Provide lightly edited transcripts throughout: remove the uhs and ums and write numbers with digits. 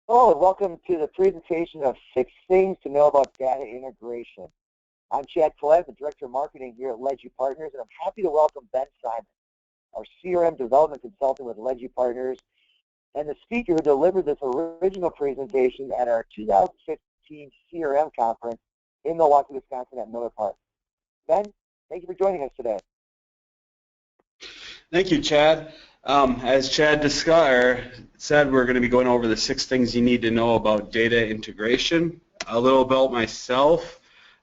Hello, and welcome to the presentation of 6 things to know about data integration. I'm Chad Collette, the Director of Marketing here at Ledgy Partners, and I'm happy to welcome Ben Simon, our CRM development consultant with Ledgy Partners, and the speaker who delivered this original presentation at our 2015 CRM conference in Milwaukee, Wisconsin at Miller Park. Ben, thank you for joining us today. Thank you, Chad. As Chad said, we're going to be going over the 6 things you need to know about data integration. A little about myself.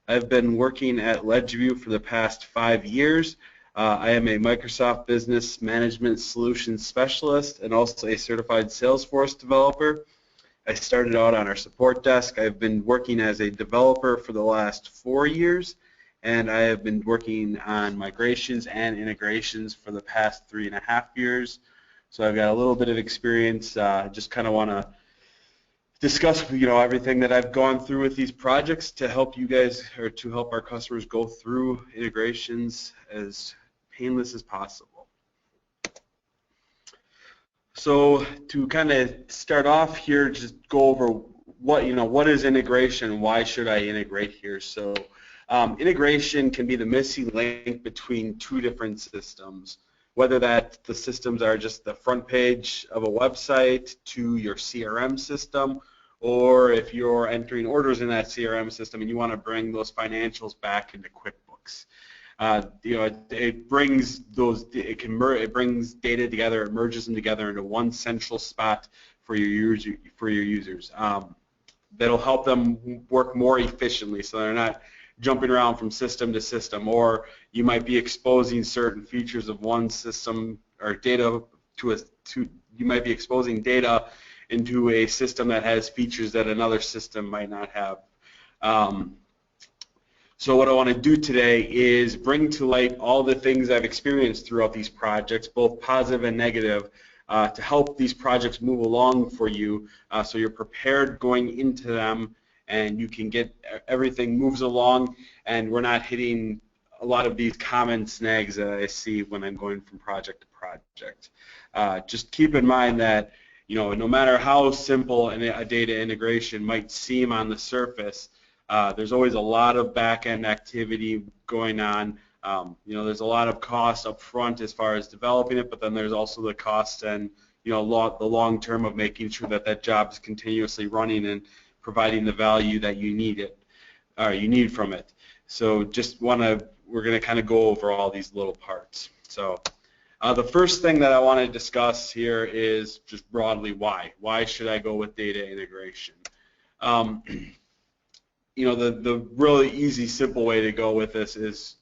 I've been working at LedgeView for the past 5 years. I am a Microsoft Business Management Solutions Specialist and also a certified Salesforce developer. I started out on our support desk. I've been working as a developer for the last 4 years, and I have been working on migrations and integrations for the past 3.5 years. So I've got a little bit of experience. Just kind of want to discuss, everything that I've gone through with these projects to help you guys, or to help our customers go through integrations as painless as possible. So to kind of start off here, just go over what is integration, why should I integrate here? So integration can be the missing link between 2 different systems, whether that the systems are just the front page of a website to your CRM system, or if you're entering orders in that CRM system and you want to bring those financials back into QuickBooks. It brings data together, it merges them together into one central spot for your users. That'll help them work more efficiently, so they're not jumping around from system to system, or you might be exposing certain features of one system or data you might be exposing data into a system that has features that another system might not have. So what I want to do today is bring to light all the things I've experienced throughout these projects, both positive and negative, to help these projects move along for you, so you're prepared going into them and you can get everything moves along, and we're not hitting a lot of these common snags that I see when I'm going from project to project. Just keep in mind that no matter how simple a data integration might seem on the surface, there's always a lot of back-end activity going on. There's a lot of cost up front as far as developing it, but then there's also the cost and the long term of making sure that that job is continuously running and providing the value that you need from it. So we're going to kind of go over all these little parts. So the first thing that I want to discuss here is just broadly why. Why should I go with data integration? The really easy, simple way to go with this is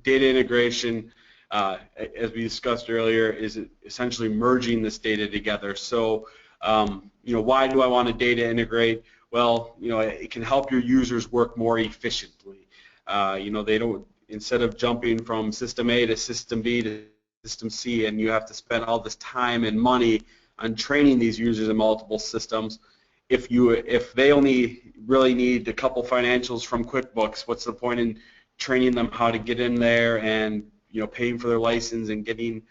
data integration, as we discussed earlier, is essentially merging this data together. So, why do I want to data integrate? Well, it can help your users work more efficiently. They don't, instead of jumping from system A to system B to system C, and you have to spend all this time and money on training these users in multiple systems. If they only really need a couple financials from QuickBooks, what's the point in training them how to get in there and paying for their license and getting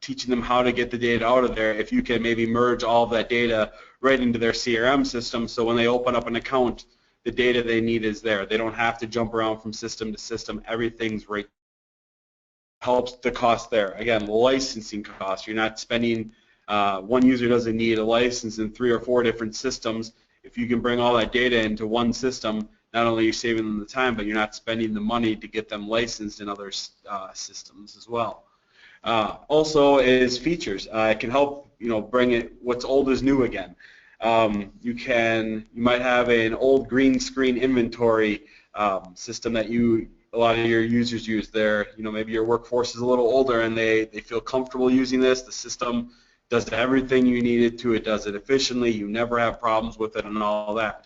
teaching them how to get the data out of there if you can maybe merge all of that data right into their CRM system, so when they open up an account, the data they need is there. They don't have to jump around from system to system. Everything's right. Helps the cost there. Again, licensing costs. You're not spending, one user doesn't need a license in 3 or 4 different systems. If you can bring all that data into one system, not only are you saving them the time, but you're not spending the money to get them licensed in other systems as well. Also is features. It can help bring what's old is new again. You might have an old green screen inventory system that a lot of your users use there. Maybe your workforce is a little older and they feel comfortable using this. The system does everything you need it to. It does it efficiently. You never have problems with it and all that.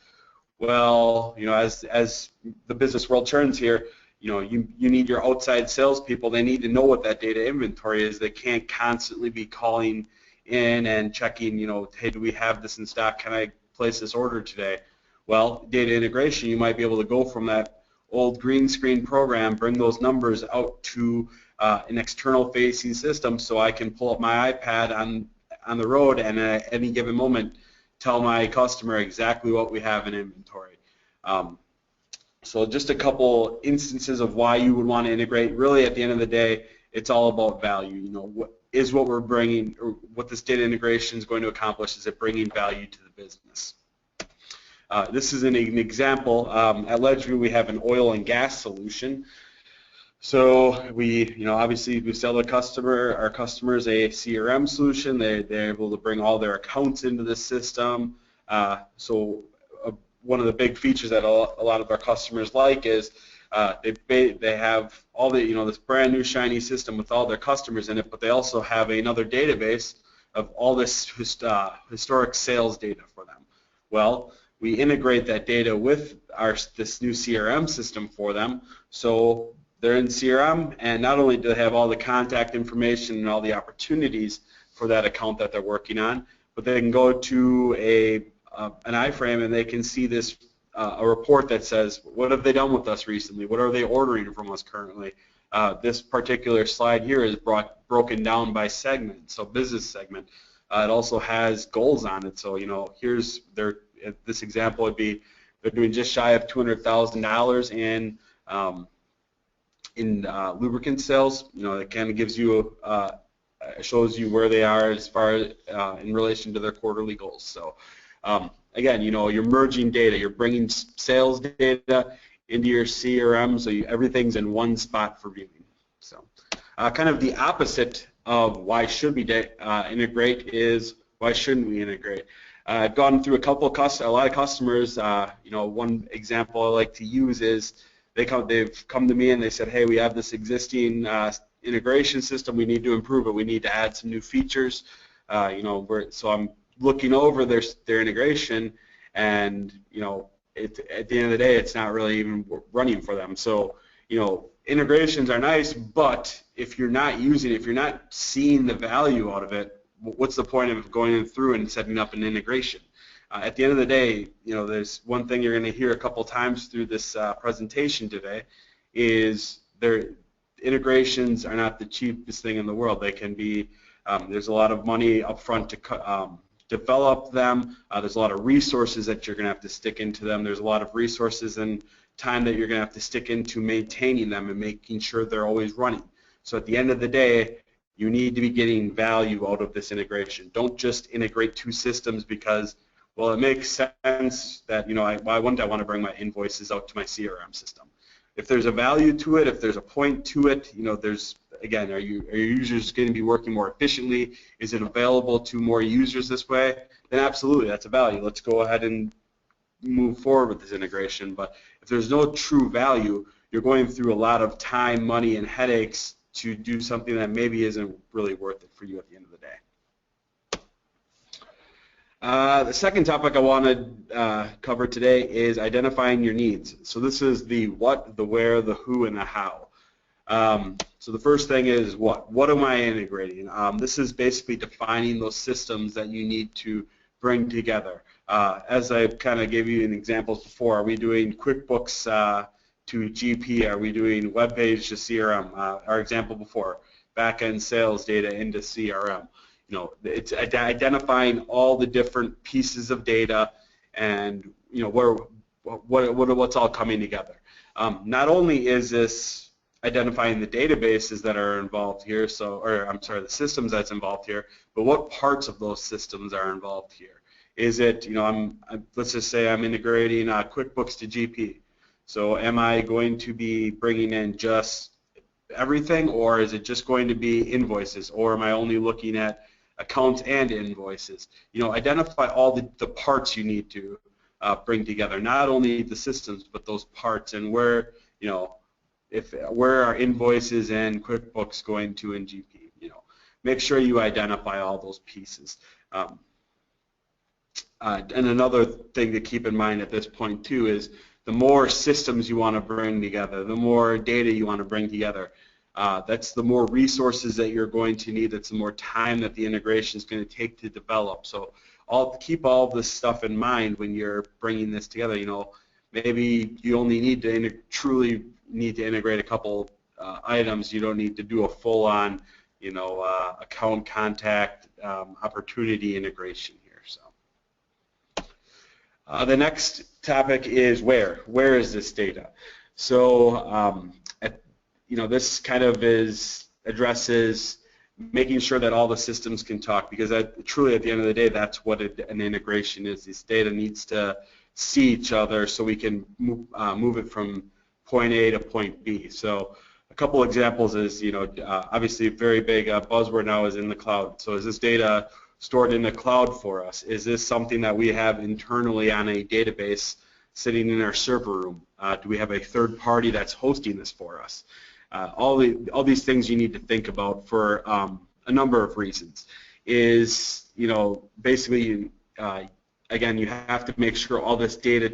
Well, as the business world turns here, you need your outside salespeople. They need to know what that data inventory is. They can't constantly be calling in and checking, hey, do we have this in stock? Can I place this order today? Well, data integration, you might be able to go from that old green screen program, bring those numbers out to an external facing system, so I can pull up my iPad on the road and at any given moment tell my customer exactly what we have in inventory. So just a couple instances of why you would want to integrate. Really, at the end of the day, it's all about value. You know, what we're bringing, or what this data integration is going to accomplish? Is it bringing value to the business? This is an example. At LedgeView, we have an oil and gas solution. So we, obviously we sell our customers a CRM solution. They're able to bring all their accounts into the system. One of the big features that a lot of our customers like is they have all the, this brand new shiny system with all their customers in it, but they also have another database of all this historic sales data for them. Well, we integrate that data with this new CRM system for them, so they're in CRM, and not only do they have all the contact information and all the opportunities for that account that they're working on, but they can go to an iframe and they can see this a report that says, what have they done with us recently? What are they ordering from us currently? This particular slide here is broken down by segment, so business segment. It also has goals on it. So here's this example would be they're doing just shy of $200,000 in lubricant sales. It kind of gives you shows you where they are as far as in relation to their quarterly goals. So again, you're merging data, you're bringing sales data into your CRM, so everything's in one spot for viewing. So kind of the opposite of why should we integrate is why shouldn't we integrate? I've gone through a lot of customers. One example I like to use is they've come to me and they said, hey, we have this existing integration system. We need to improve it. We need to add some new features. So I'm looking over their integration, and at the end of the day, it's not really even running for them. So integrations are nice, but if you're not using it, if you're not seeing the value out of it, what's the point of going through and setting up an integration? At the end of the day, there's one thing you're going to hear a couple times through this presentation today is integrations are not the cheapest thing in the world. They can be, there's a lot of money up front to develop them. There's a lot of resources that you're going to have to stick into them. There's a lot of resources and time that you're going to have to stick into maintaining them and making sure they're always running. So at the end of the day, you need to be getting value out of this integration. Don't just integrate two systems because, well, it makes sense that, why wouldn't I want to bring my invoices out to my CRM system? If there's a value to it, if there's a point to it, again, are your users going to be working more efficiently? Is it available to more users this way? Then absolutely, that's a value. Let's go ahead and move forward with this integration. But if there's no true value, you're going through a lot of time, money, and headaches to do something that maybe isn't really worth it for you at the end of the day. The second topic I want to cover today is identifying your needs. So this is the what, the where, the who, and the how. So the first thing is what? What am I integrating? This is basically defining those systems that you need to bring together. As I kind of gave you in examples before, are we doing QuickBooks to GP? Are we doing web page to CRM? Our example before, back-end sales data into CRM. It's identifying all the different pieces of data and what's all coming together. Not only is this identifying the databases that are involved here, the systems that's involved here, but what parts of those systems are involved here? Is it, let's just say I'm integrating QuickBooks to GP. So am I going to be bringing in just everything, or is it just going to be invoices, or am I only looking at accounts and invoices? Identify all the parts you need to bring together, not only the systems, but those parts, and where are invoices and QuickBooks going to in GP? Make sure you identify all those pieces. And another thing to keep in mind at this point too is the more systems you want to bring together, the more data you want to bring together, that's the more resources that you're going to need, that's the more time that the integration is going to take to develop. So keep all this stuff in mind when you're bringing this together. Maybe you only need to truly need to integrate a couple items. You don't need to do a full-on account contact opportunity integration here. So The next topic is where. Where is this data? So, this kind of addresses making sure that all the systems can talk, because truly at the end of the day, that's what an integration is. This data needs to see each other so we can move it from point A to point B. So a couple examples is, obviously a very big buzzword now is in the cloud. So is this data stored in the cloud for us? Is this something that we have internally on a database sitting in our server room? Do we have a third party that's hosting this for us? All these things you need to think about for a number of reasons. Basically, again, you have to make sure all this data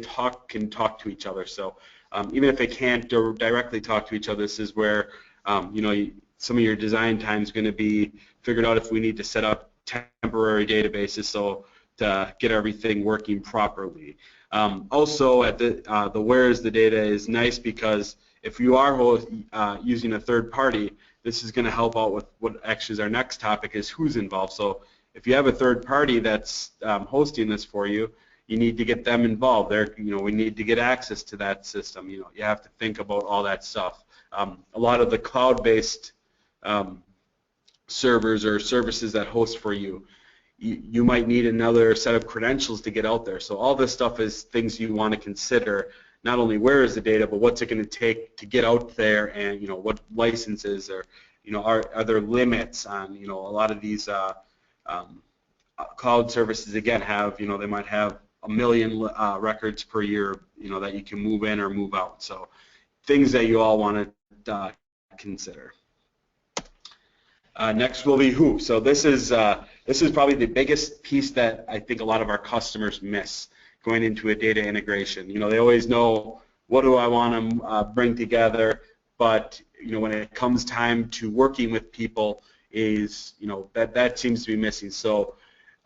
can talk to each other. So even if they can't directly talk to each other, this is where some of your design time is going to be figured out if we need to set up temporary databases so to get everything working properly. Also, at the where is the data is nice, because if you are using a third party, this is going to help out with what actually is our next topic, is who's involved. So if you have a third party that's hosting this for you, you need to get them involved. We need to get access to that system. You have to think about all that stuff. A lot of the cloud-based servers or services that host for you, you might need another set of credentials to get out there. So all this stuff is things you want to consider. Not only where is the data, but what's it going to take to get out there, and what licenses, or are there limits on a lot of these cloud services. Again, they might have 1 million records per year that you can move in or move out. So things that you all want to consider. Next will be who. So this is probably the biggest piece that I think a lot of our customers miss going into a data integration. They always know, what do I want to bring together, but when it comes time to working with people, that seems to be missing. So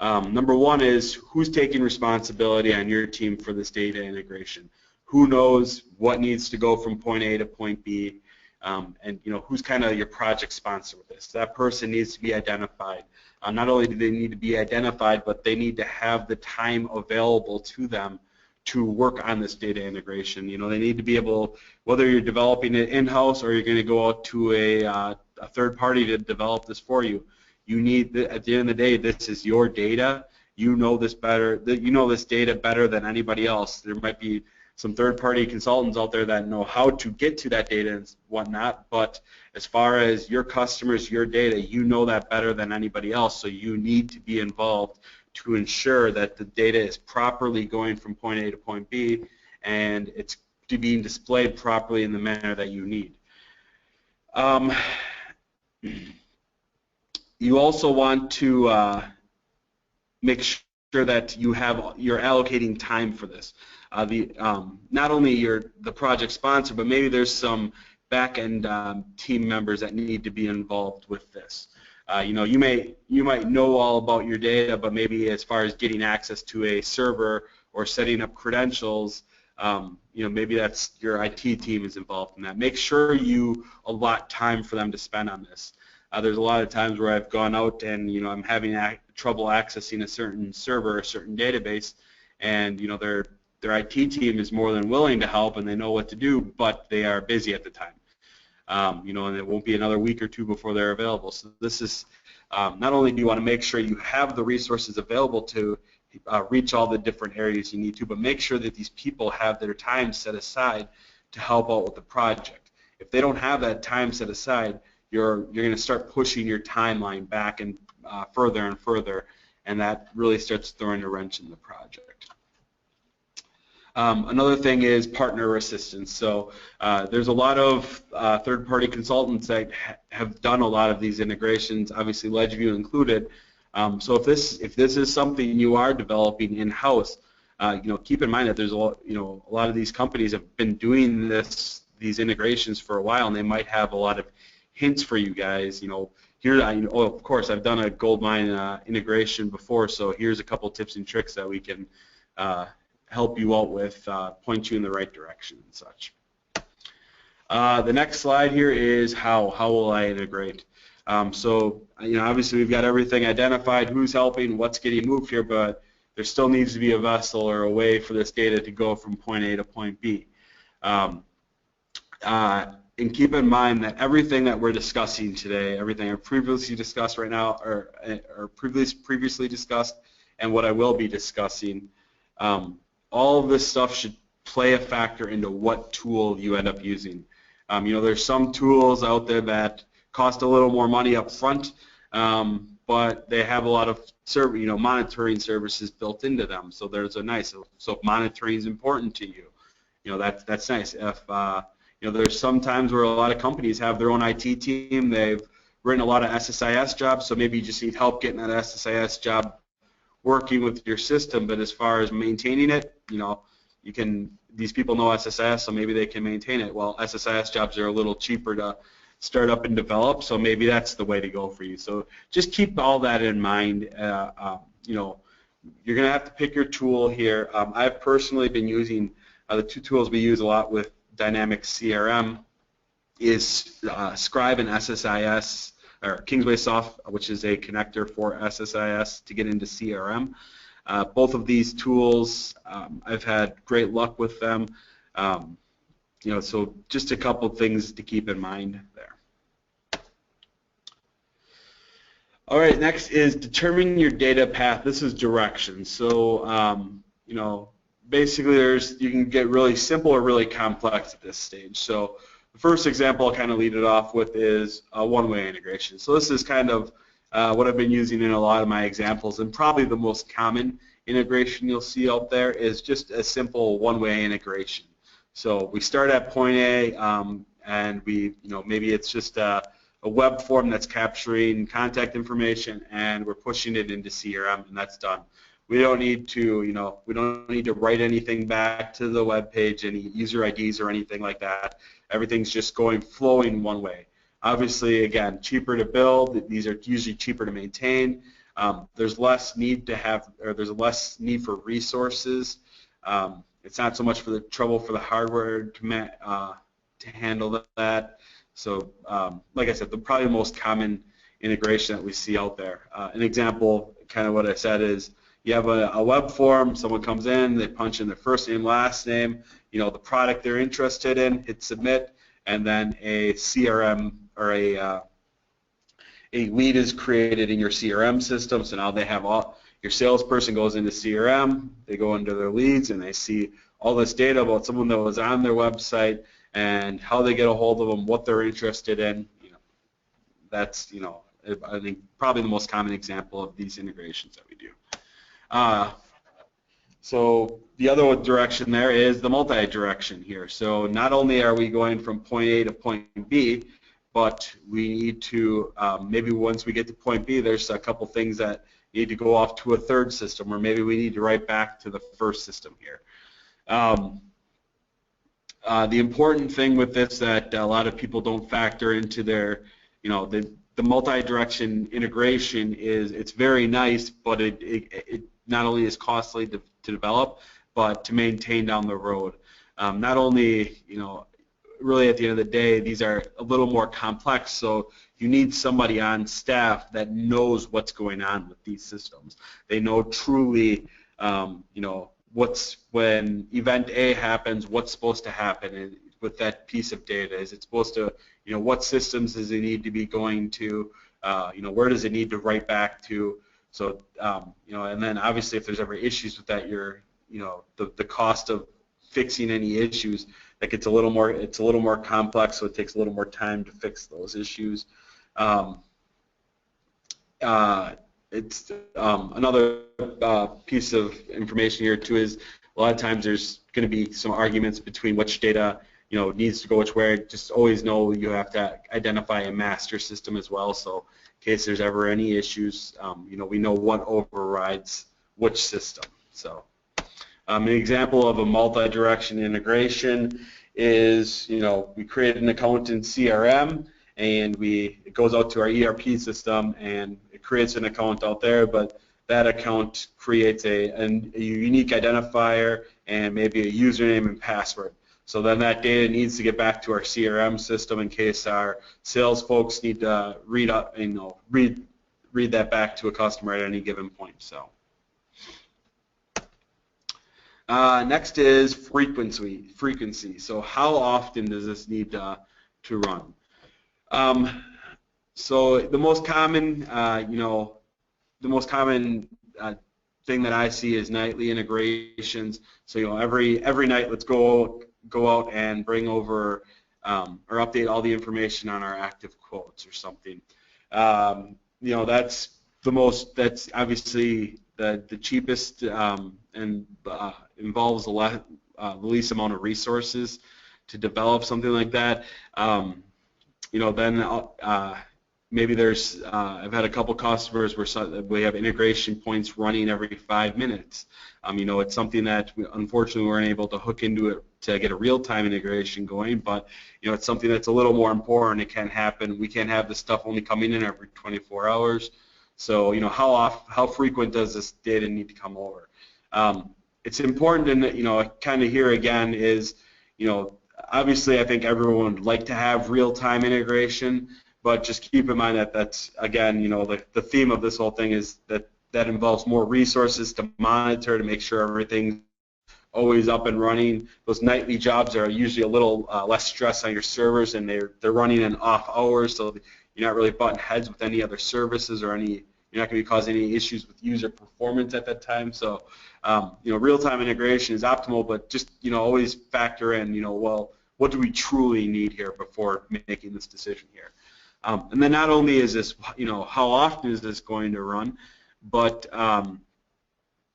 number one is, who's taking responsibility on your team for this data integration? Who knows what needs to go from point A to point B? And who's kind of your project sponsor with this? That person needs to be identified. Not only do they need to be identified, but they need to have the time available to them to work on this data integration. They need to be able, whether you're developing it in-house or you're going to go out to a third party to develop this for you. You need, at the end of the day, this is your data. You know this better. You know this data better than anybody else. There might be some third-party consultants out there that know how to get to that data and whatnot, but as far as your customers, your data, you know that better than anybody else, so you need to be involved to ensure that the data is properly going from point A to point B, and it's being displayed properly in the manner that you need. You also want to make sure that you're allocating time for this. Not only the project sponsor, but maybe there's some back-end team members that need to be involved with this. You might know all about your data, but maybe as far as getting access to a server or setting up credentials, maybe that's your IT team is involved in that. Make sure you allot time for them to spend on this. There's a lot of times where I've gone out and I'm having trouble accessing a certain server, a certain database, and their IT team is more than willing to help, and they know what to do, but they are busy at the time. And it won't be another week or two before they're available. So this is not only do you want to make sure you have the resources available to reach all the different areas you need to, but make sure that these people have their time set aside to help out with the project. If they don't have that time set aside, you're going to start pushing your timeline back and further and further, and that really starts throwing a wrench in the project. Another thing is partner assistance. So there's a lot of third-party consultants that have done a lot of these integrations, obviously LedgeView included. So if this is something you are developing in-house, keep in mind that there's a lot of these companies have been doing these integrations for a while, and they might have a lot of hints for you guys. Here, of course, I've done a goldmine integration before, so here's a couple tips and tricks that we can help you out with, point you in the right direction and such. The next slide here is how will I integrate? So obviously we've got everything identified, who's helping, what's getting moved here, but there still needs to be a vessel or a way for this data to go from point A to point B. And keep in mind that everything that we're discussing today, everything I've previously discussed right now, or previously discussed, and what I will be discussing, all of this stuff should play a factor into what tool you end up using. There's some tools out there that cost a little more money up front, but they have a lot of monitoring services built into them. So there's a nice. So if monitoring is important to you, that's nice. If there's some times where a lot of companies have their own IT team. They've written a lot of SSIS jobs, so maybe you just need help getting that SSIS job working with your system. But as far as maintaining it, these people know SSIS, so maybe they can maintain it. Well, SSIS jobs are a little cheaper to start up and develop, so maybe that's the way to go for you. So just keep all that in mind. You're going to have to pick your tool here. I've personally been using the two tools we use a lot with Dynamics CRM is Scribe and SSIS, or Kingsway Soft, which is a connector for SSIS to get into CRM. Both of these tools, I've had great luck with them. So just a couple things to keep in mind there. All right, next is determining your data path. This is direction. So, basically you can get really simple or really complex at this stage. So the first example I'll kind of lead it off with is a one-way integration. So this is kind of what I've been using in a lot of my examples, and probably the most common integration you'll see out there is just a simple one-way integration. So we start at point A, and maybe it's just a web form that's capturing contact information, and we're pushing it into CRM, and that's done. We don't need to write anything back to the web page, any user IDs or anything like that. Everything's just flowing one way. Obviously, again, cheaper to build. These are usually cheaper to maintain. There's less need less need for resources. It's not so much for the trouble for the hardware to handle that. So, like I said, probably the most common integration that we see out there. An example, kind of what I said, is you have a web form. Someone comes in, they punch in their first name, last name, the product they're interested in, hit submit, and then a CRM or a lead is created in your CRM system. So now they have your salesperson goes into CRM, they go into their leads, and they see all this data about someone that was on their website and how they get a hold of them, what they're interested in. That's I think probably the most common example of these integrations that we do. So the other direction there is the multi-direction here. So not only are we going from point A to point B, but we need to, maybe once we get to point B, there's a couple things that need to go off to a third system, or maybe we need to write back to the first system here. The important thing with this that a lot of people don't factor into their, the multi-direction integration is it's very nice, but it not only is costly to develop, but to maintain down the road. Not only, really at the end of the day, these are a little more complex, so you need somebody on staff that knows what's going on with these systems. They know truly, when event A happens, what's supposed to happen with that piece of data. Is it supposed to, what systems does it need to be going to? Where does it need to write back to? So, and then obviously if there's ever issues with that, the cost of fixing any issues, that gets it's a little more complex, so it takes a little more time to fix those issues. It's another piece of information here too is a lot of times there's going to be some arguments between which data needs to go which way. Just always know you have to identify a master system as well, so in case there's ever any issues, we know what overrides which system. So an example of a multi-direction integration is, we create an account in CRM, and it goes out to our ERP system, and it creates an account out there, but that account creates a unique identifier and maybe a username and password. So then that data needs to get back to our CRM system in case our sales folks need to read that back to a customer at any given point. So Next is frequency. So how often does this need to run? So the most common, the most common thing that I see is nightly integrations. So every night, let's go out and bring over or update all the information on our active quotes or something. That's that's obviously the cheapest and involves the least amount of resources to develop something like that. Then maybe there's I've had a couple customers where we have integration points running every 5 minutes. It's something that unfortunately we weren't able to hook into it to get a real-time integration going, but it's something that's a little more important. It can happen. We can't have this stuff only coming in every 24 hours. So how frequent does this data need to come over? It's important, and kind of here again is obviously I think everyone would like to have real-time integration. But just keep in mind that that's, again, the theme of this whole thing is that involves more resources to monitor, to make sure everything's always up and running. Those nightly jobs are usually a little less stress on your servers, and they're running in off hours, so you're not really butting heads with any other services or you're not going to be causing any issues with user performance at that time. So, real-time integration is optimal, but just always factor in, well, what do we truly need here before making this decision here? And then not only is this, how often is this going to run, but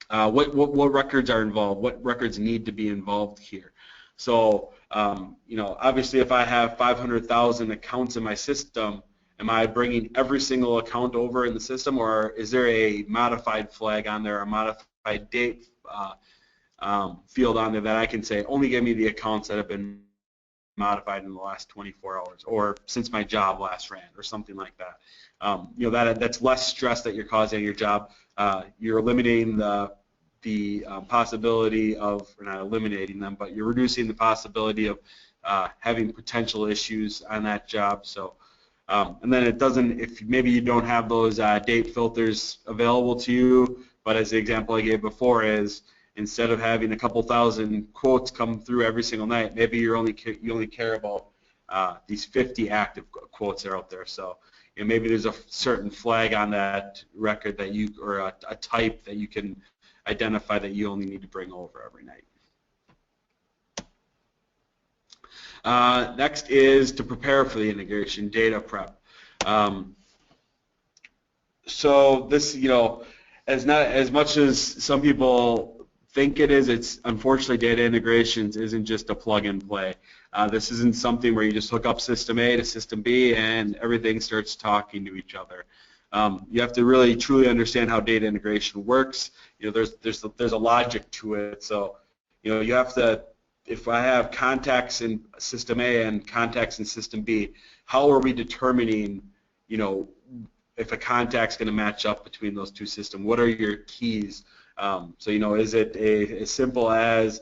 what records are involved? What records need to be involved here? So, obviously, if I have 500,000 accounts in my system, am I bringing every single account over in the system, or is there a modified flag on there, a modified date field on there that I can say only give me the accounts that have been modified in the last 24 hours or since my job last ran or something like that. That's less stress that you're causing on your job. You're eliminating the possibility of, or not eliminating them, but you're reducing the possibility of having potential issues on that job. So, and then it doesn't, if maybe you don't have those date filters available to you, but as the example I gave before is, instead of having a couple thousand quotes come through every single night, maybe you only care about these 50 active quotes that are out there. So maybe there's a certain flag on that record that or a type that you can identify that you only need to bring over every night. Next is to prepare for the integration, data prep. So this, as much as some people think it is, it's unfortunately data integrations isn't just a plug and play. This isn't something where you just hook up system A to system B and everything starts talking to each other. You have to really truly understand how data integration works. There's a logic to it. So you have to, if I have contacts in system A and contacts in system B, how are we determining if a contact's going to match up between those two systems? What are your keys? So is it as simple as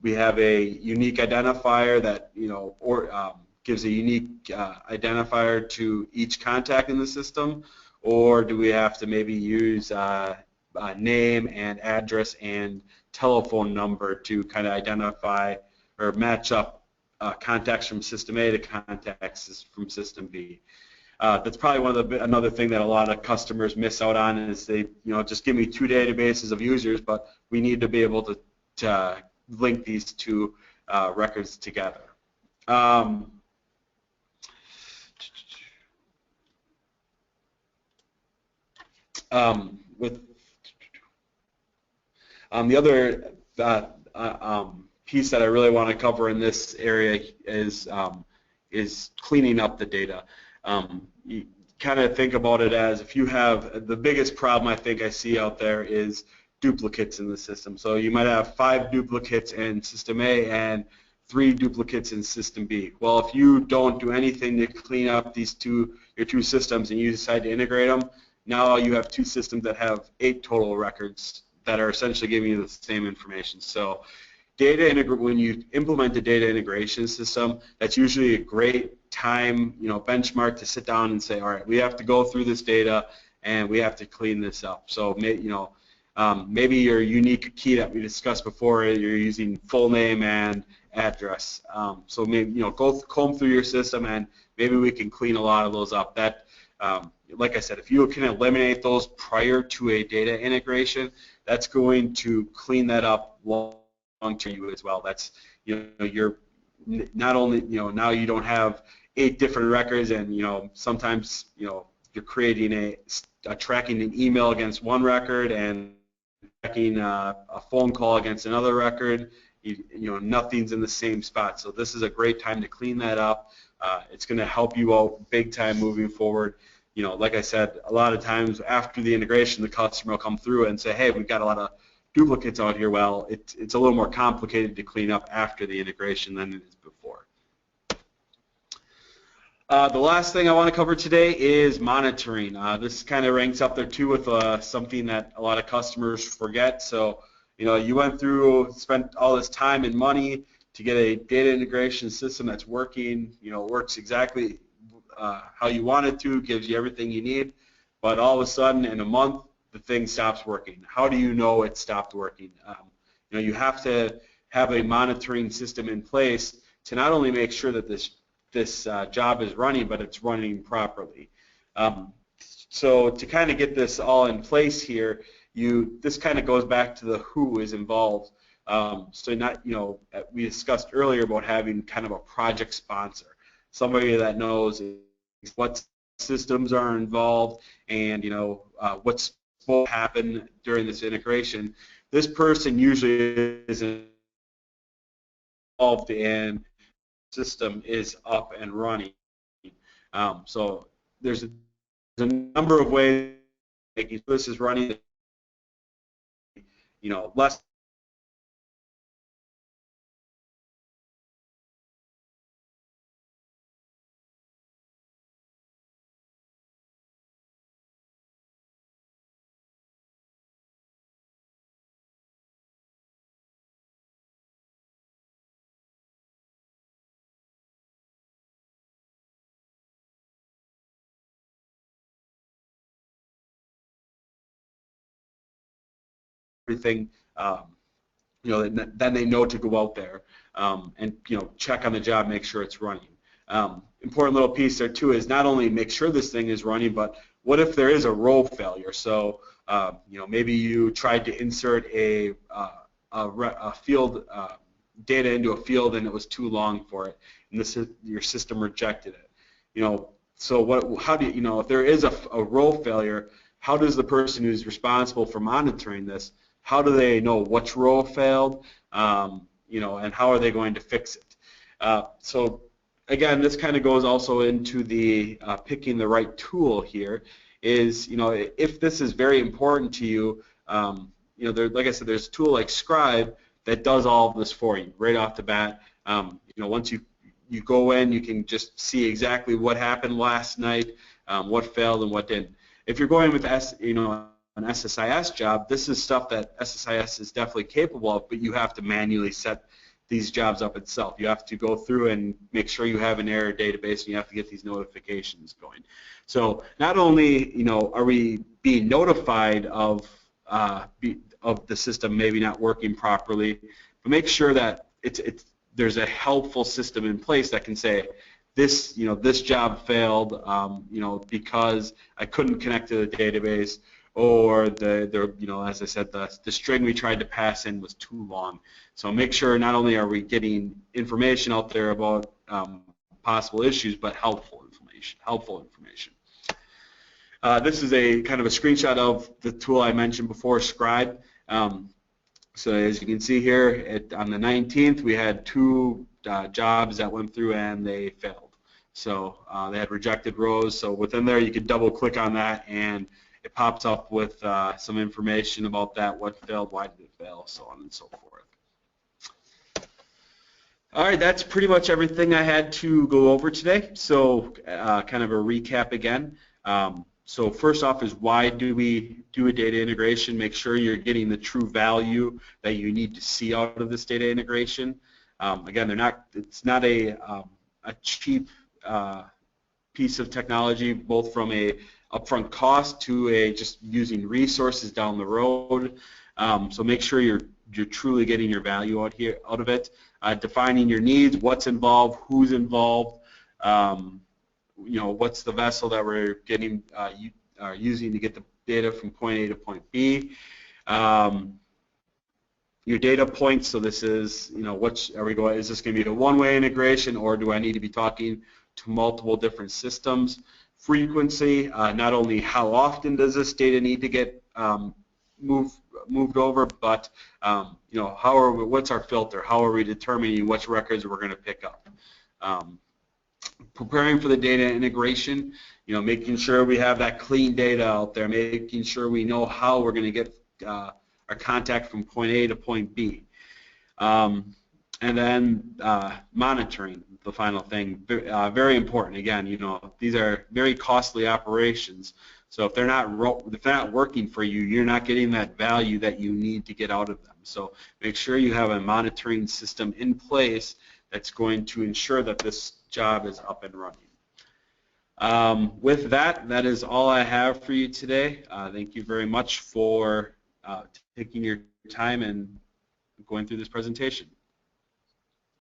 we have a unique identifier that gives a unique identifier to each contact in the system, or do we have to maybe use name and address and telephone number to kind of identify or match up contacts from system A to contacts from system B? That's probably another thing that a lot of customers miss out on is they just give me 2 databases of users, but we need to be able to link these two records together. With the other piece that I really want to cover in this area is cleaning up the data. You kind of think about it as if you have the biggest problem I think I see out there is duplicates in the system. So you might have 5 duplicates in system A and 3 duplicates in system B. Well, if you don't do anything to clean up your two systems and you decide to integrate them, now you have 2 systems that have 8 total records that are essentially giving you the same information. So when you implement a data integration system, that's usually a great time, benchmark to sit down and say, all right, we have to go through this data and we have to clean this up. So, Maybe your unique key that we discussed before, you're using full name and address. So maybe go comb through your system, and maybe we can clean a lot of those up. That, like I said, if you can eliminate those prior to a data integration, that's going to clean that up long term you as well. That's you're not only now you don't have 8 different records, and sometimes you're creating tracking an email against one record and tracking a phone call against another record. Nothing's in the same spot. So this is a great time to clean that up. It's going to help you out big time moving forward. Like I said, a lot of times after the integration, the customer will come through and say, hey, we've got a lot of duplicates out here. Well, it's a little more complicated to clean up after the integration than it is before. The last thing I want to cover today is monitoring. This kind of ranks up there too with something that a lot of customers forget. So, you went through, spent all this time and money to get a data integration system that's working, works exactly how you want it to, gives you everything you need, but all of a sudden in a month the thing stops working. How do you know it stopped working? You have to have a monitoring system in place to not only make sure that this job is running, but it's running properly. So to kind of get this all in place here, this kind of goes back to the who is involved. So we discussed earlier about having kind of a project sponsor, somebody that knows what systems are involved and what's supposed to happen during this integration. This person usually is involved in system is up and running. So there's a number of ways making sure this is running, less everything. Then they know to go out there and check on the job, make sure it's running. Important little piece there too is not only make sure this thing is running, but what if there is a row failure? So maybe you tried to insert a field data into a field and it was too long for it, and your system rejected it. So how do you if there is a row failure? How does the person who's responsible for monitoring this, how do they know which row failed, and how are they going to fix it? So again, this kind of goes also into the picking the right tool here. Is if this is very important to you, like I said, there's a tool like Scribe that does all of this for you right off the bat. Once you go in, you can just see exactly what happened last night, what failed and what didn't. If you're going with an SSIS job, this is stuff that SSIS is definitely capable of, but you have to manually set these jobs up itself. You have to go through and make sure you have an error database, and you have to get these notifications going. So not only are we being notified of the system maybe not working properly, but make sure that there's a helpful system in place that can say, this job failed because I couldn't connect to the database, or as I said, the string we tried to pass in was too long. So make sure not only are we getting information out there about possible issues, but helpful information. This is a kind of a screenshot of the tool I mentioned before, Scribe. So as you can see here, on the 19th, we had 2 jobs that went through and they failed. So they had rejected rows. So within there, you could double click on that and it pops up with some information about that, what failed, why did it fail, so on and so forth. All right, that's pretty much everything I had to go over today. So kind of a recap again. So first off is, why do we do a data integration? Make sure you're getting the true value that you need to see out of this data integration. Again, it's not a cheap piece of technology, both from a upfront cost to a just using resources down the road. So make sure you're truly getting your value out of it. Defining your needs, what's involved, who's involved, what's the vessel that we're getting using to get the data from point A to point B. Your data points. So this is, is this going to be a one-way integration, or do I need to be talking to multiple different systems? Frequency, not only how often does this data need to get moved over, but what's our filter? How are we determining which records we're going to pick up? Preparing for the data integration, making sure we have that clean data out there, making sure we know how we're going to get our contact from point A to point B. And then monitoring, the final thing, very important. Again, these are very costly operations. So if they're not working for you, you're not getting that value that you need to get out of them. So make sure you have a monitoring system in place that's going to ensure that this job is up and running. With that, that is all I have for you today. Thank you very much for taking your time and going through this presentation.